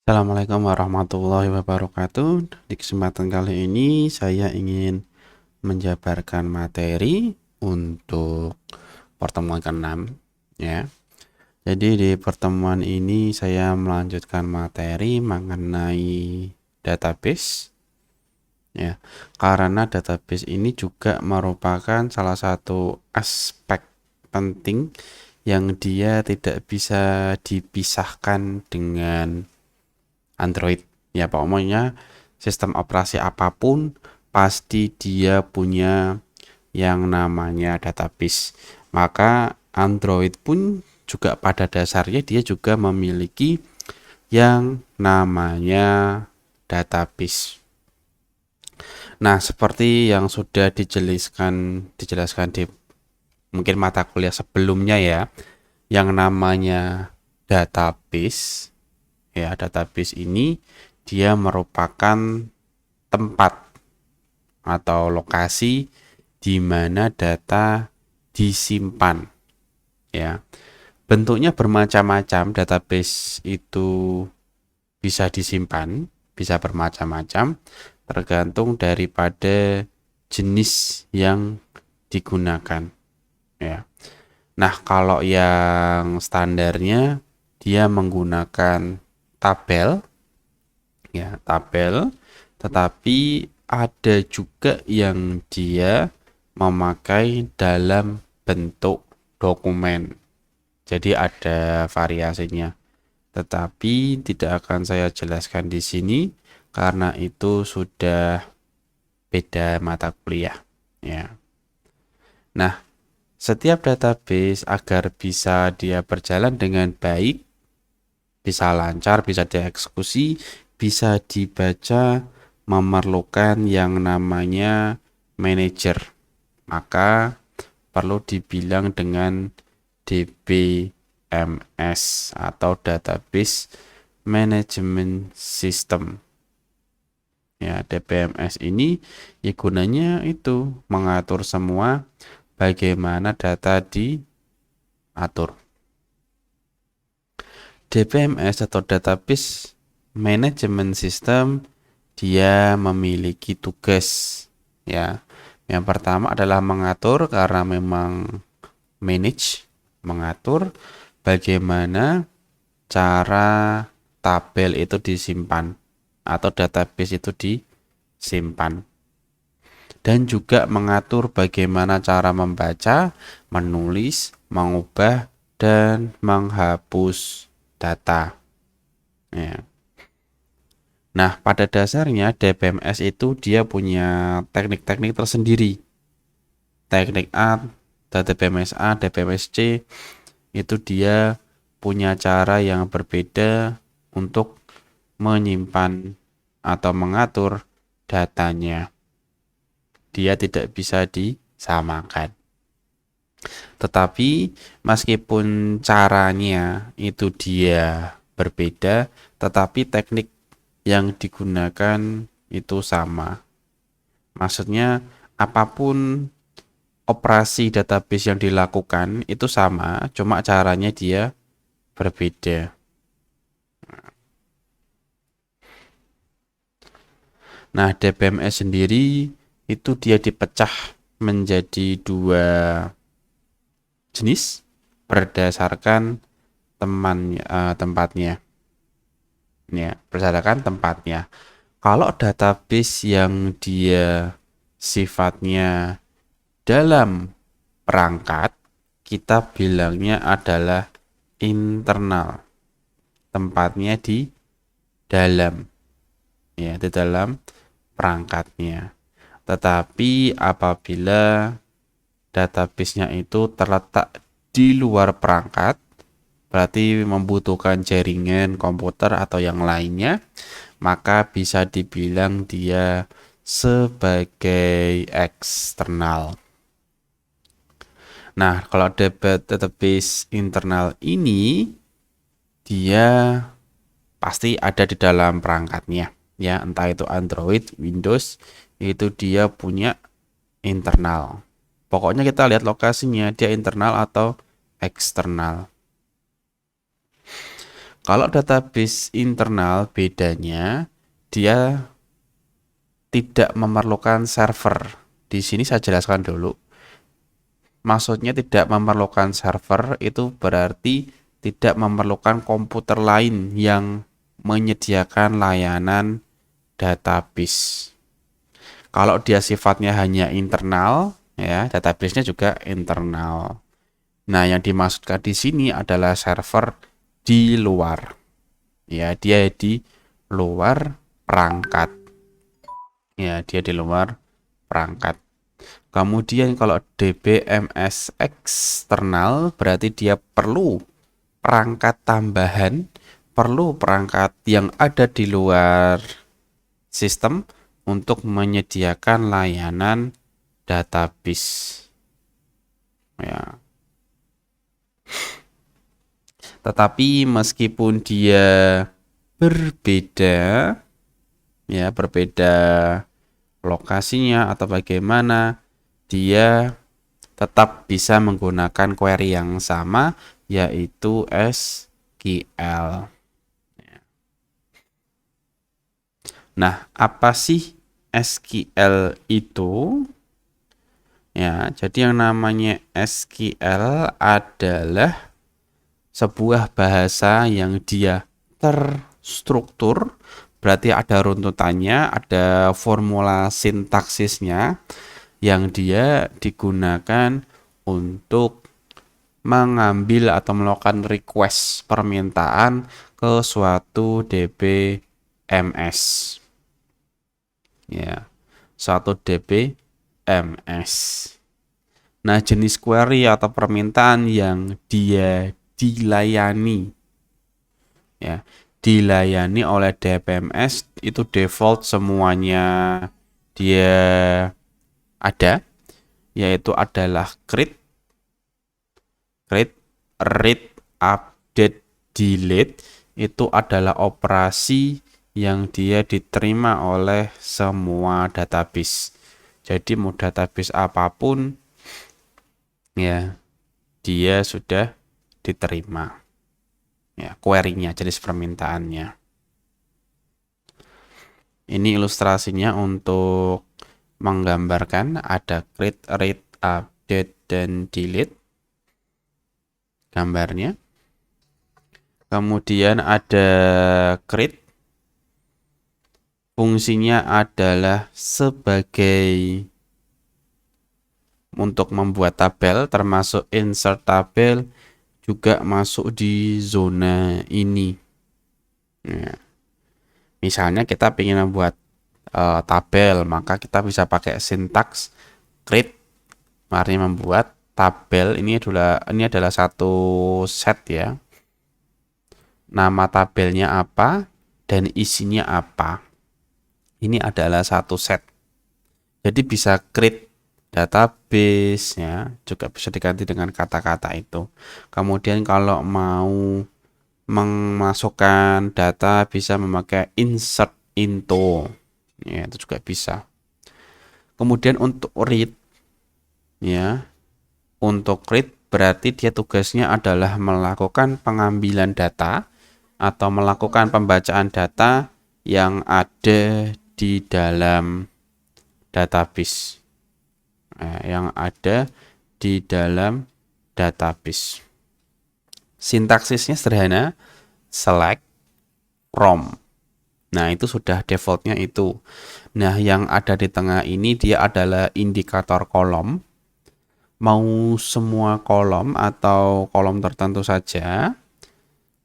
Assalamualaikum warahmatullahi wabarakatuh. Di kesempatan kali ini saya ingin menjabarkan materi untuk pertemuan ke-6 ya. Jadi di pertemuan ini saya melanjutkan materi mengenai database ya. Karena database ini juga merupakan salah satu aspek penting yang dia tidak bisa dipisahkan dengan Android. Ya pokoknya sistem operasi apapun pasti dia punya yang namanya database. Maka Android pun juga pada dasarnya dia juga memiliki yang namanya database. Nah, seperti yang sudah dijelaskan di mungkin mata kuliah sebelumnya ya, yang namanya database ya, database ini dia merupakan tempat atau lokasi di mana data disimpan ya. Bentuknya bermacam-macam, database itu bisa disimpan, bisa bermacam-macam tergantung daripada jenis yang digunakan ya. Nah, kalau yang standarnya dia menggunakan tabel ya, tabel, tetapi ada juga yang dia memakai dalam bentuk dokumen. Jadi ada variasinya. Tetapi tidak akan saya jelaskan di sini karena itu sudah beda mata kuliah ya. Nah, setiap database agar bisa dia berjalan dengan baik, bisa lancar, bisa dieksekusi, bisa dibaca, memerlukan yang namanya manager. Maka perlu dibilang dengan DBMS atau Database Management System. Ya, DBMS ini ya gunanya itu mengatur semua bagaimana data diatur. DBMS atau Database Management System dia memiliki tugas ya. Yang pertama adalah mengatur karena memang mengatur bagaimana cara tabel itu disimpan atau database itu disimpan. Dan juga mengatur bagaimana cara membaca, menulis, mengubah, dan menghapus data. Ya. Nah, pada dasarnya DBMS itu dia punya teknik-teknik tersendiri. Teknik A, DBMS A, DBMS C, itu dia punya cara yang berbeda untuk menyimpan atau mengatur datanya. Dia tidak bisa disamakan. Tetapi meskipun caranya itu dia berbeda, tetapi teknik yang digunakan itu sama. Maksudnya apapun operasi database yang dilakukan itu sama, cuma caranya dia berbeda. Nah, DBMS sendiri itu dia dipecah menjadi dua jenis berdasarkan tempatnya. Ya, berdasarkan tempatnya. Kalau database yang dia sifatnya dalam perangkat, kita bilangnya adalah internal. Tempatnya di dalam, ya, di dalam perangkatnya. Tetapi apabila database-nya itu terletak di luar perangkat, berarti membutuhkan jaringan komputer atau yang lainnya, maka bisa dibilang dia sebagai eksternal. Nah, kalau database internal ini dia pasti ada di dalam perangkatnya ya, entah itu Android, Windows, itu dia punya internal. Pokoknya kita lihat lokasinya dia internal atau eksternal. Kalau database internal bedanya dia tidak memerlukan server. Di sini saya jelaskan dulu. Maksudnya tidak memerlukan server itu berarti tidak memerlukan komputer lain yang menyediakan layanan database. Kalau dia sifatnya hanya internal, ya, database-nya juga internal. Nah, yang dimaksudkan di sini adalah server di luar. Ya, dia di luar perangkat. Ya, dia di luar perangkat. Kemudian kalau DBMS eksternal berarti dia perlu perangkat tambahan, perlu perangkat yang ada di luar sistem untuk menyediakan layanan database. Ya. Tetapi meskipun dia berbeda, ya berbeda lokasinya atau bagaimana, dia tetap bisa menggunakan query yang sama, yaitu SQL. Nah, apa sih SQL itu? Ya, jadi yang namanya SQL adalah sebuah bahasa yang dia terstruktur, berarti ada runtutannya, ada formula sintaksisnya yang dia digunakan untuk mengambil atau melakukan request permintaan ke suatu DBMS. Ya, suatu DBMS. Nah, jenis query atau permintaan yang dia dilayani, ya, dilayani oleh DBMS itu default semuanya dia ada, yaitu adalah create, read, update, delete. Itu adalah operasi yang dia diterima oleh semua database. Jadi mau database apapun, ya, dia sudah diterima. Ya, query-nya, jenis permintaannya. Ini ilustrasinya untuk menggambarkan ada create, read, update, dan delete. Gambarnya. Kemudian ada create. Fungsinya adalah sebagai untuk membuat tabel, termasuk insert tabel, juga masuk di zona ini. Ya. Misalnya kita ingin membuat tabel, maka kita bisa pakai sintaks create. Mari membuat tabel. Ini adalah satu set, ya. Nama tabelnya apa dan isinya apa. Ini adalah satu set. Jadi bisa create database, ya, juga bisa diganti dengan kata-kata itu. Kemudian kalau mau memasukkan data bisa memakai insert into, ya, itu juga bisa. Kemudian untuk read, ya, untuk read berarti dia tugasnya adalah melakukan pengambilan data atau melakukan pembacaan data yang ada di dalam database, yang ada di dalam database. Sintaksisnya sederhana, select, from. Nah, itu sudah defaultnya itu. Nah, yang ada di tengah ini dia adalah indikator kolom. Mau semua kolom atau kolom tertentu saja.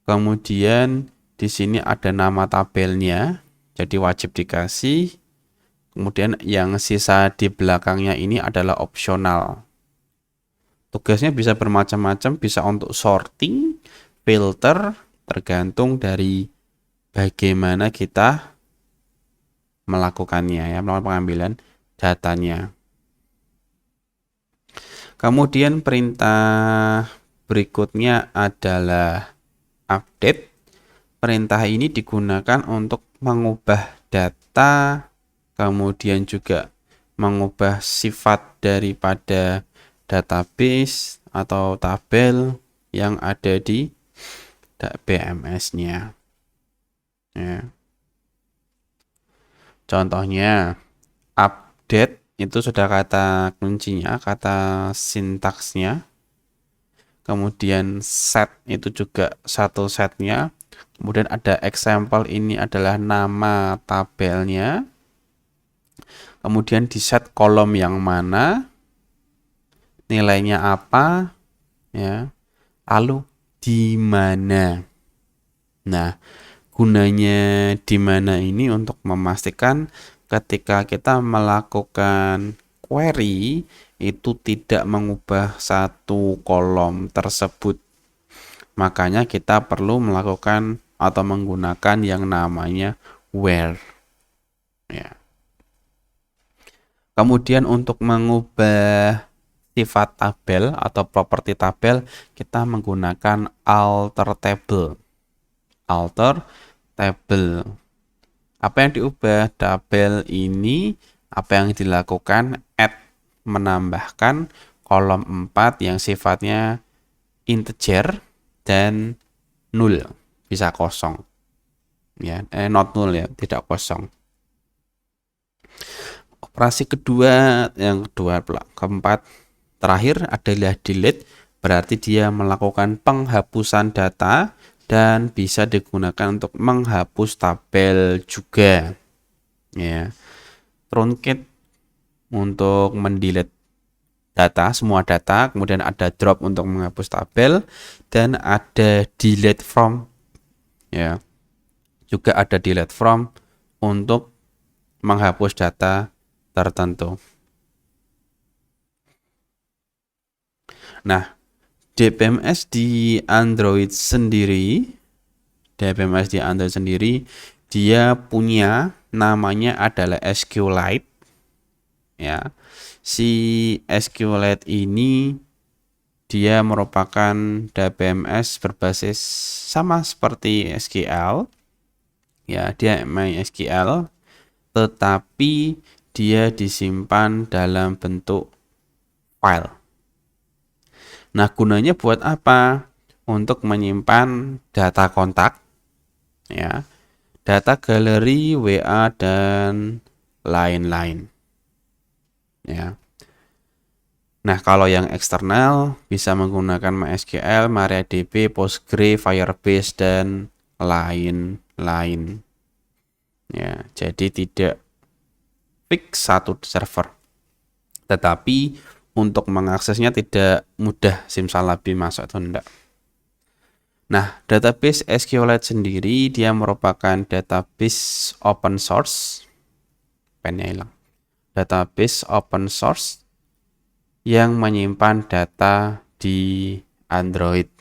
Kemudian di sini ada nama tabelnya, jadi wajib dikasih. Kemudian yang sisa di belakangnya ini adalah opsional. Tugasnya bisa bermacam-macam, bisa untuk sorting, filter, tergantung dari bagaimana kita melakukannya, ya, melakukan pengambilan datanya. Kemudian perintah berikutnya adalah update. Perintah ini digunakan untuk mengubah data, kemudian juga mengubah sifat daripada database atau tabel yang ada di BMS-nya. Ya. Contohnya, update itu sudah kata kuncinya, kata sintaksnya. Kemudian set itu juga satu setnya. Kemudian ada example, ini adalah nama tabelnya. Kemudian di set kolom yang mana, nilainya apa, ya. Lalu di mana. Nah, gunanya di mana ini untuk memastikan ketika kita melakukan query itu tidak mengubah satu kolom tersebut. Makanya kita perlu melakukan atau menggunakan yang namanya where. Ya. Kemudian untuk mengubah sifat tabel atau properti tabel, kita menggunakan alter table. Alter table. Apa yang diubah? Tabel ini apa yang dilakukan? Add, menambahkan kolom 4 yang sifatnya integer dan null, bisa kosong. Ya, not null ya, tidak kosong. Operasi kedua, yang kedua, keempat, terakhir adalah delete, berarti dia melakukan penghapusan data dan bisa digunakan untuk menghapus tabel juga. Ya, truncate untuk mendelete data, semua data, kemudian ada drop untuk menghapus tabel, dan ada delete from. Ya, juga ada delete from untuk menghapus data tertentu. Nah, DBMS di Android sendiri, dia punya namanya adalah SQLite. Ya, si SQLite ini dia merupakan DBMS berbasis sama seperti SQL. Ya, dia MySQL, tetapi dia disimpan dalam bentuk file. Nah, gunanya buat apa? Untuk menyimpan data kontak, ya, data galeri, WA, dan lain-lain. Ya. Nah, kalau yang eksternal bisa menggunakan MySQL, MariaDB, Postgre, Firebase, dan lain-lain. Ya, jadi tidak fix satu server. Tetapi untuk mengaksesnya tidak mudah, simsalabim masuk atau enggak. Nah, database SQLite sendiri dia merupakan database open source. Pennya hilang. Database open source yang menyimpan data di Android.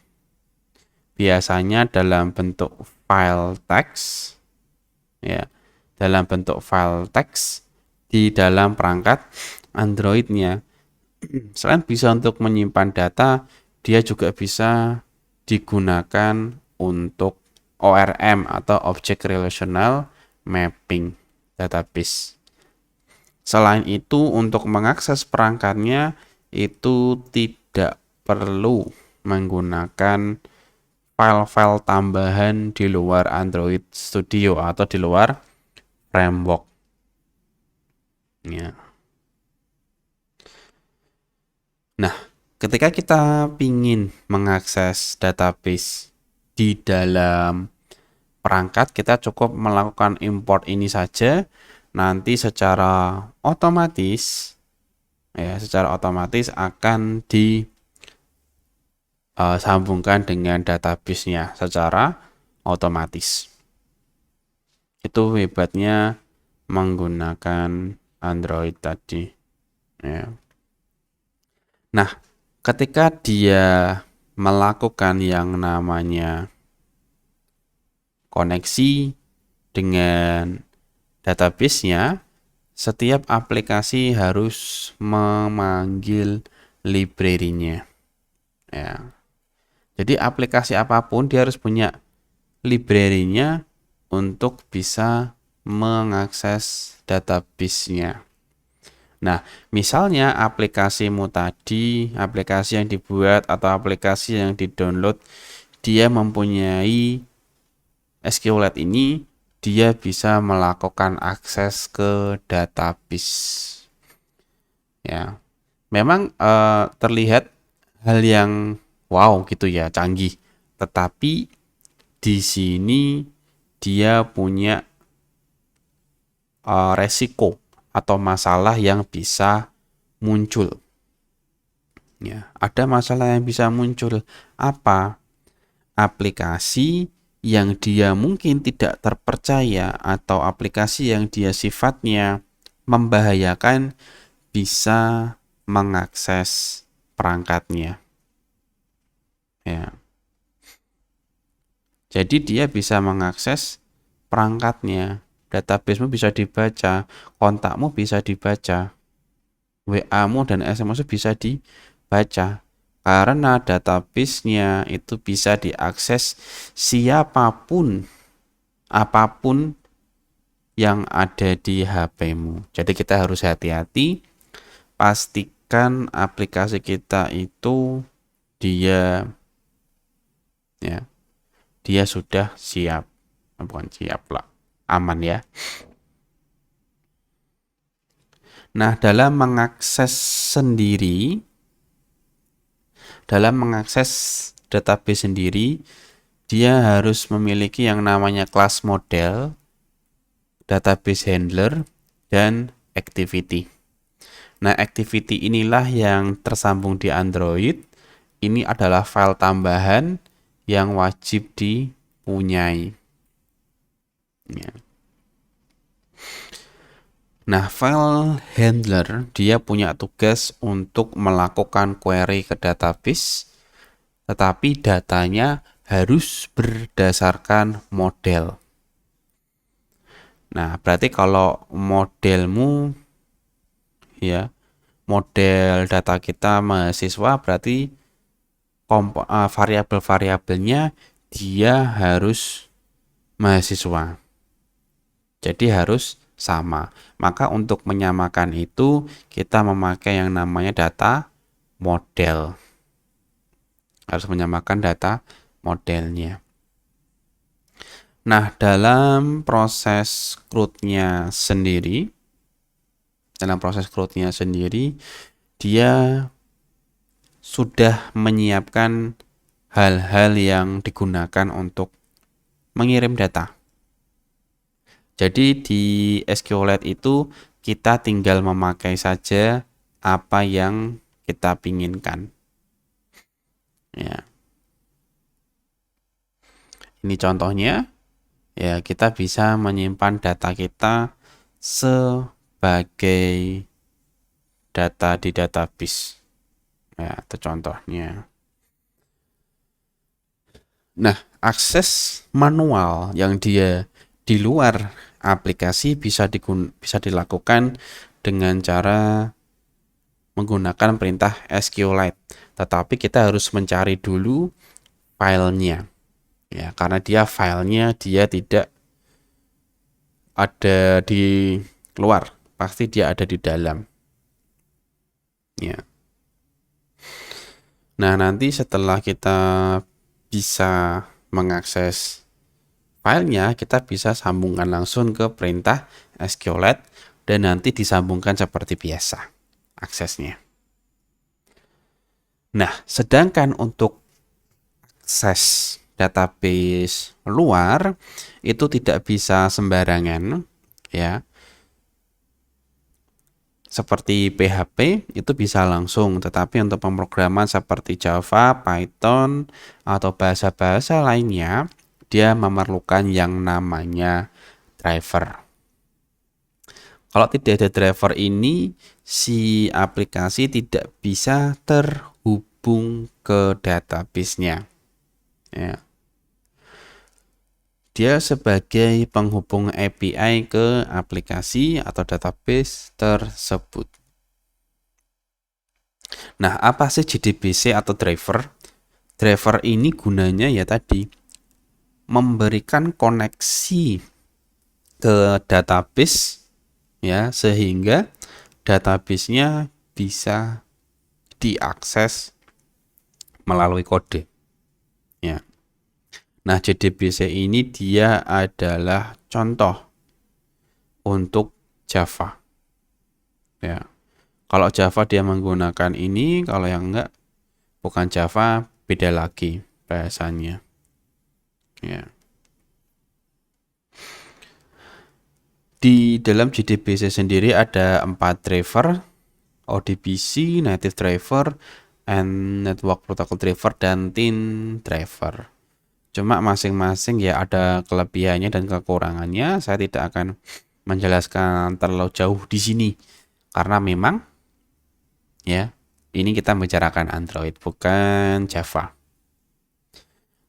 Biasanya dalam bentuk file text, ya, dalam bentuk file text di dalam perangkat Androidnya. Selain bisa untuk menyimpan data, dia juga bisa digunakan untuk ORM atau Object Relational Mapping database. Selain itu, untuk mengakses perangkatnya itu tidak perlu menggunakan file-file tambahan di luar Android Studio atau di luar framework. Ya. Nah, ketika kita ingin mengakses database di dalam perangkat, kita cukup melakukan import ini saja. Nanti secara otomatis akan disambungkan dengan database-nya secara otomatis. Itu hebatnya menggunakan Android tadi. Ya. Nah, ketika dia melakukan yang namanya koneksi dengan database-nya, setiap aplikasi harus memanggil library-nya. Ya. Jadi aplikasi apapun dia harus punya library-nya untuk bisa mengakses database-nya. Nah, misalnya aplikasimu tadi, aplikasi yang dibuat atau aplikasi yang di-download dia mempunyai SQLite ini, dia bisa melakukan akses ke database. Ya, memang terlihat hal yang wow gitu ya, canggih. Tetapi di sini dia punya resiko atau masalah yang bisa muncul. Ya, ada masalah yang bisa muncul. Apa? Aplikasi yang dia mungkin tidak terpercaya atau aplikasi yang dia sifatnya membahayakan bisa mengakses perangkatnya. Ya. Jadi dia bisa mengakses perangkatnya. Databasemu bisa dibaca, kontakmu bisa dibaca, WA-mu dan SMS-mu bisa dibaca. Karena database-nya itu bisa diakses siapapun, apapun yang ada di HP-mu. Jadi kita harus hati-hati, pastikan aplikasi kita itu dia sudah siap, bukan siap lah, aman ya. Nah, dalam mengakses database sendiri, dia harus memiliki yang namanya kelas model, database handler, dan activity. Nah, activity inilah yang tersambung di Android. Ini adalah file tambahan yang wajib dipunyai. Ya. Nah, file handler dia punya tugas untuk melakukan query ke database, tetapi datanya harus berdasarkan model. Nah, berarti kalau modelmu ya, model data kita mahasiswa, berarti variabel-variabelnya dia harus mahasiswa. Jadi harus sama. Maka untuk menyamakan itu kita memakai yang namanya data model. Harus menyamakan data modelnya. Nah, dalam proses CRUD-nya sendiri, dia sudah menyiapkan hal-hal yang digunakan untuk mengirim data. Jadi di SQLite itu kita tinggal memakai saja apa yang kita pinginkan. Ya. Ini contohnya. Ya, kita bisa menyimpan data kita sebagai data di database. Ya, itu contohnya. Nah, akses manual yang dia di luar aplikasi bisa dilakukan dengan cara menggunakan perintah SQLite. Tetapi kita harus mencari dulu filenya. Ya, karena filenya tidak ada di luar, pasti dia ada di dalam. Ya. Nah, nanti setelah kita bisa mengakses filenya, kita bisa sambungkan langsung ke perintah SQLite dan nanti disambungkan seperti biasa aksesnya. Nah, sedangkan untuk akses database luar itu tidak bisa sembarangan ya. Seperti PHP itu bisa langsung, tetapi untuk pemrograman seperti Java, Python atau bahasa-bahasa lainnya dia memerlukan yang namanya driver. Kalau tidak ada driver ini, si aplikasi tidak bisa terhubung ke database-nya. Ya. Dia sebagai penghubung API ke aplikasi atau database tersebut. Nah, apa sih JDBC atau driver? Driver ini gunanya ya tadi memberikan koneksi ke database ya, sehingga database-nya bisa diakses melalui kode. Ya. Nah, JDBC ini dia adalah contoh untuk Java. Ya. Kalau Java dia menggunakan ini, kalau yang enggak bukan Java beda lagi bahasanya. Ya. Di dalam JDBC sendiri ada 4 driver, ODBC, Native Driver, and Network Protocol Driver, dan Thin Driver. Cuma masing-masing ya ada kelebihannya dan kekurangannya. Saya tidak akan menjelaskan terlalu jauh di sini karena memang ya ini kita membicarakan Android bukan Java.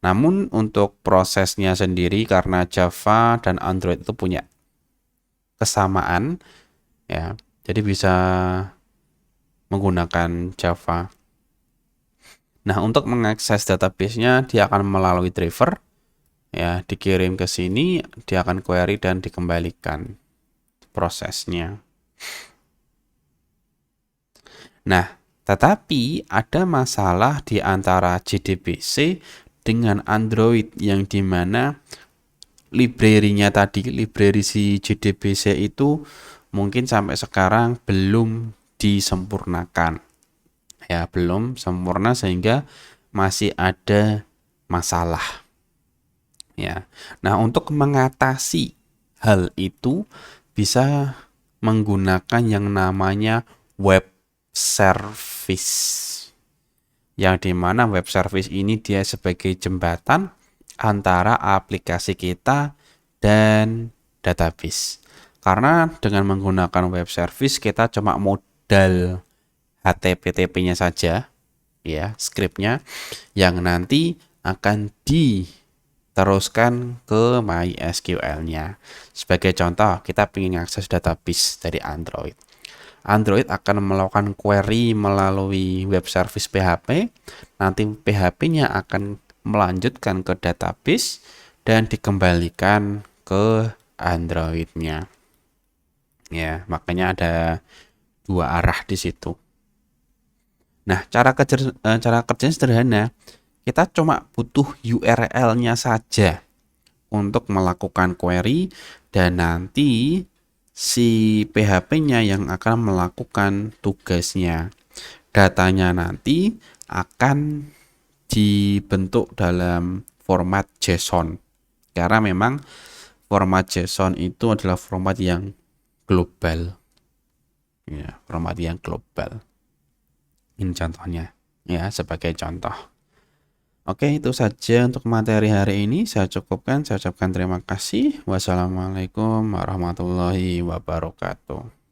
Namun untuk prosesnya sendiri karena Java dan Android itu punya kesamaan ya. Jadi bisa menggunakan Java. Nah, untuk mengakses database-nya dia akan melalui driver ya, dikirim ke sini, dia akan query dan dikembalikan prosesnya. Nah, tetapi ada masalah di antara JDBC dengan Android yang dimana library-nya tadi, library si JDBC itu mungkin sampai sekarang belum disempurnakan. Ya, belum sempurna sehingga masih ada masalah. Ya. Nah, untuk mengatasi hal itu bisa menggunakan yang namanya web service. Yang dimana web service ini dia sebagai jembatan antara aplikasi kita dan database. Karena dengan menggunakan web service kita cuma modal HTTP-nya saja, ya, scriptnya yang nanti akan diteruskan ke MySQL-nya. Sebagai contoh, kita ingin akses database dari Android. Android akan melakukan query melalui web service PHP. Nanti PHP-nya akan melanjutkan ke database dan dikembalikan ke Android-nya. Ya, makanya ada dua arah di situ. Nah, cara kerjanya sederhana. Kita cuma butuh URL-nya saja untuk melakukan query dan nanti si PHP-nya yang akan melakukan tugasnya. Datanya nanti akan dibentuk dalam format JSON. Karena memang format JSON itu adalah format yang global. Ya, format yang global. Ini contohnya, ya, sebagai contoh. Oke, itu saja untuk materi hari ini. Saya cukupkan, saya ucapkan terima kasih. Wassalamualaikum warahmatullahi wabarakatuh.